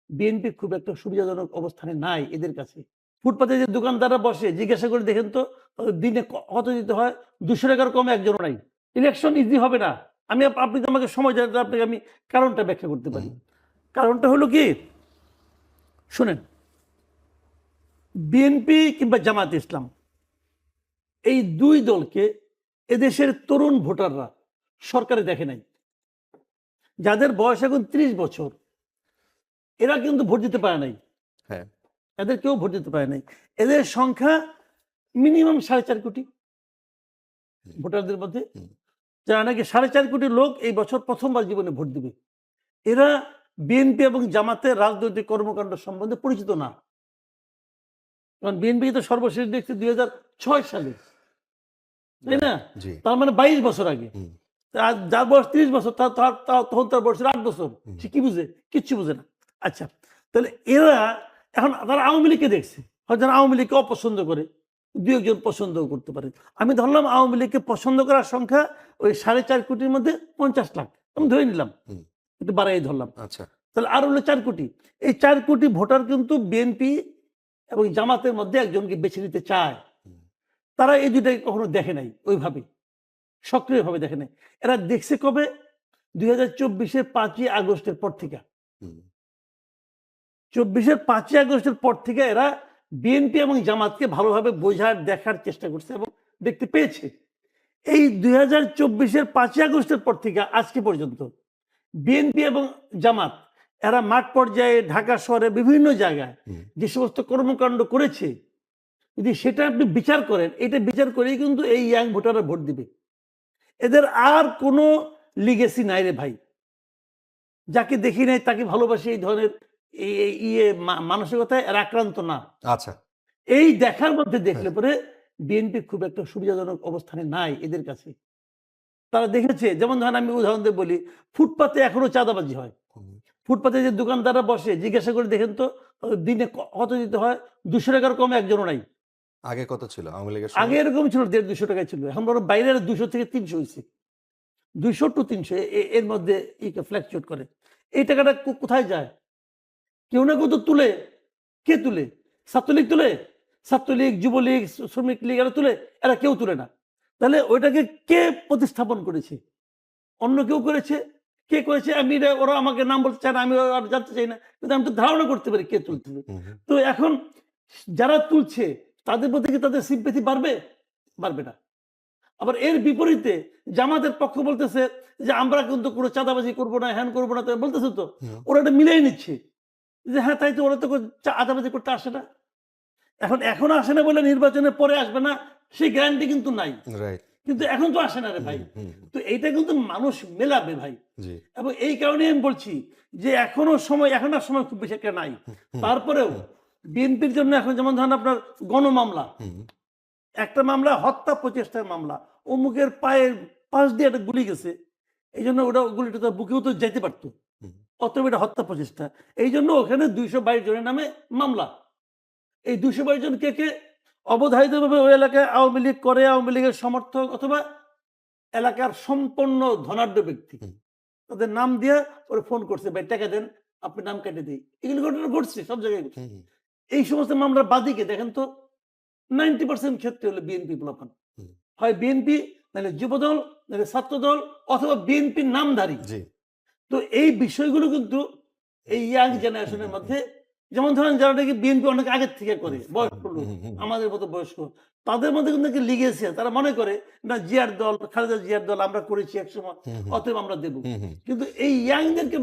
BNP খুব একটা সুবিধাজনক অবস্থানে নাই এদের কাছে। ফুটপাতে যে দোকানদাররা বসে জিজ্ঞাসা করে দেখেন তো দিনে কত দিতে হয়? ২০০ টাকার কম একজনও নাই। ইলেকশন ইজি হবে না। আপনি তো আমাকে সময় দেন, আপনাকে আমি কারণটা ব্যাখ্যা করতে পারি। কারণটা হলো কি? শুনেন, বিএনপি কিংবা জামায়াতে ইসলাম এই ২ দলকে এদেশের তরুণ ভোটাররা সরকারে দেখে নাই। যাদের বয়স এখন ৩০ বছর এরা কিন্তু ভোট দিতে পারে নাই। হ্যাঁ, এদের কেউ ভোট দিতে পারে নাই। এদের সংখ্যা মিনিমাম ৪.৫ কোটি ভোটারদের মধ্যে, যারা নাকি ৪.৫ কোটি লোক এই বছর প্রথমবার জীবনে ভোট দিবে। এরা বিএনপি এবং জামাতের রাজনৈতিক কর্মকাণ্ড সম্বন্ধে পরিচিত না। কারণ বিএনপি তো সর্বশেষ দেখছি ২০০৬ সালে, তাই না? জি। তার মানে ২২ বছর আগে। আর যার বয়স ৩০ বছর তখন তার বয়স ৮ বছর। সে কি বুঝে? কিচ্ছু বুঝে না। আচ্ছা, তাহলে এরা এখন তারা আওয়ামী লীগকে দেখছে, হয়তো যারা আওয়ামী লীগকে অপছন্দ করে, ২-১ জন পছন্দও করতে পারে। আমি ধরলাম আওয়ামী লীগকে পছন্দ করার সংখ্যা ওই ৪.৫ কোটির মধ্যে ৫০ লাখ আমি ধরে নিলাম, একটু বাড়াই ধরলাম। আচ্ছা, তাহলে আর হলো ৪ কোটি। এই ৪ কোটি ভোটার কিন্তু বিএনপি এবং জামাতের মধ্যে একজনকে বেছে নিতে চায়। তারা এই দুইটাকে কখনো দেখে নাই ওইভাবে, সক্রিয়ভাবে দেখে নাই। এরা দেখছে কবে? ২০২৪-এর ৫ই আগস্টের পর থেকে। ২৪-এর ৫ই আগস্টের পর থেকে এরা বিএনপি এবং জামাতকে ভালোভাবে বোঝার, দেখার চেষ্টা করছে এবং দেখতে পেয়েছে। এই ২০২৪-এর ৫ই আগস্টের পর থেকে আজকে পর্যন্ত বিএনপি এবং জামাত এরা মাঠ পর্যায়ে ঢাকা শহরে বিভিন্ন জায়গায় যে সমস্ত কর্মকাণ্ড করেছে, যদি সেটা আপনি বিচার করেন, এটা বিচার করেই কিন্তু এই ইয়াং ভোটাররা ভোট দিবে। এদের আর কোনো লিগেসি নাই রে ভাই। যাকে দেখি নাই তাকে ভালোবাসি, এই ধরনের মানসিকতায় এরা আক্রান্ত না। আচ্ছা। এই দেখার মধ্যে দেখলে পরে বিএনপি খুব একটা সুবিধাজনক অবস্থানে নাই এদের কাছে। তারা দেখেছে, যেমন ধরেন আমি উদাহরণ দিয়ে বলি, ফুটপাতে এখনো চাঁদাবাজি হয়। ফুটপাতে যে দোকানদাররা বসে জিজ্ঞাসা করে দেখেন তো দিনে কত দিতে হয়? ২০০ টাকার কম একজনও নাই। আগে কত ছিল আওয়ামী লীগের আগে সময়? এরকম ছিল ১৫০-২০০ টাকায় ছিল। এখন বরং বাইরের ২০০ থেকে ৩০০ হয়েছে। ২০০ টু ৩০০ এর মধ্যে ফ্ল্যাকচুয়েট করে। এই টাকাটা কোথায় যায়? কেউ না কেউ তো তুলে। কে তুলে? ছাত্রলীগ তুলে? ছাত্রলীগ, যুবলীগ, শ্রমিক লীগ এরা তুলে? এরা কেউ তুলে না। তাহলে ওইটাকে কে প্রতিস্থাপন করেছে? অন্য কেউ করেছে? কে করেছে? ওরা আমাকে নাম বলতে চায় না, আমি আর জানতে চাই না। কিন্তু আমি তো ধারণা করতে পারি কে তুলতেছে। তো এখন যারা তুলছে তাদের প্রতি কি তাদের সিম্প্যাথি বাড়বে? বাড়বে না। আবার এর বিপরীতে জামাতের পক্ষ বলতেছে যে আমরা কিন্তু কোনো চাঁদাবাজি করবো না, হ্যান করবো না, তো বলতেছে তো। ওরা এটা মিলিয়ে নিচ্ছে যে হ্যাঁ তাই তো, ওরা তো চাঁদাবাজি করতে আসে না। এখন আসে না বলে নির্বাচনের পরে আসবে না সেই গ্যারান্টি কিন্তু নাই। রাইট। কিন্তু এখন তো আসে না রে ভাই। তো এইটা কিন্তু মানুষ মেলাবে ভাই। জি। এবং এই কারণে আমি বলছি যে এখন আর সময় খুব বেশি একটা নাই। তারপরেও বিএনপির জন্য এখন যেমন ধরেন আপনার গণমামলা, একটা মামলা হত্যা প্রচেষ্টার মামলা, অমুকের পায়ের পাশ দিয়ে একটা গুলি গেছে, এই জন্য ওটা গুলিটা তার বুকেও তো যেতে পারতো, অতএব এটা হত্যা প্রচেষ্টা। এই জন্য ওখানে ২২২ জনের নামে মামলা। এই ২২২ জন কে অবধারিতভাবে ওই এলাকায় আওয়ামী লীগ করে, আওয়ামী লীগের সমর্থক অথবা এলাকার সম্পন্ন ধনাঢ্য ব্যক্তি। তাদের নাম দিয়ে ওরা ফোন করছে, ভাই টাকা দেন, আপনি নাম কেটে দিই। এগুলো ঘটনা ঘটছে, সব জায়গায় ঘটছে। এই সমস্ত মামলার বাদীকে দেখেন তো 90% ক্ষেত্রে হলো বিএনপি পোলাপান। হয় বিএনপি, নাহলে যুবদল, নাহলে ছাত্রদল, অথবা বিএনপির নামধারী। তো এই বিষয়গুলো কিন্তু এই ইয়াং জেনারেশনের মধ্যে, যেমন ধরেন যারা নাকি বিএনপি অনেক আগের থেকে করে, বয়স্ক লোক, আমাদের মতো বয়স্ক, তাদের মধ্যে কিন্তু নাকি লিগেছে। তারা মনে করে না জিয়ার দল, খালেদা জিয়ার দল আমরা করেছি একসময়, অতএব আমরা দেব। কিন্তু এই ইয়াংদেরকে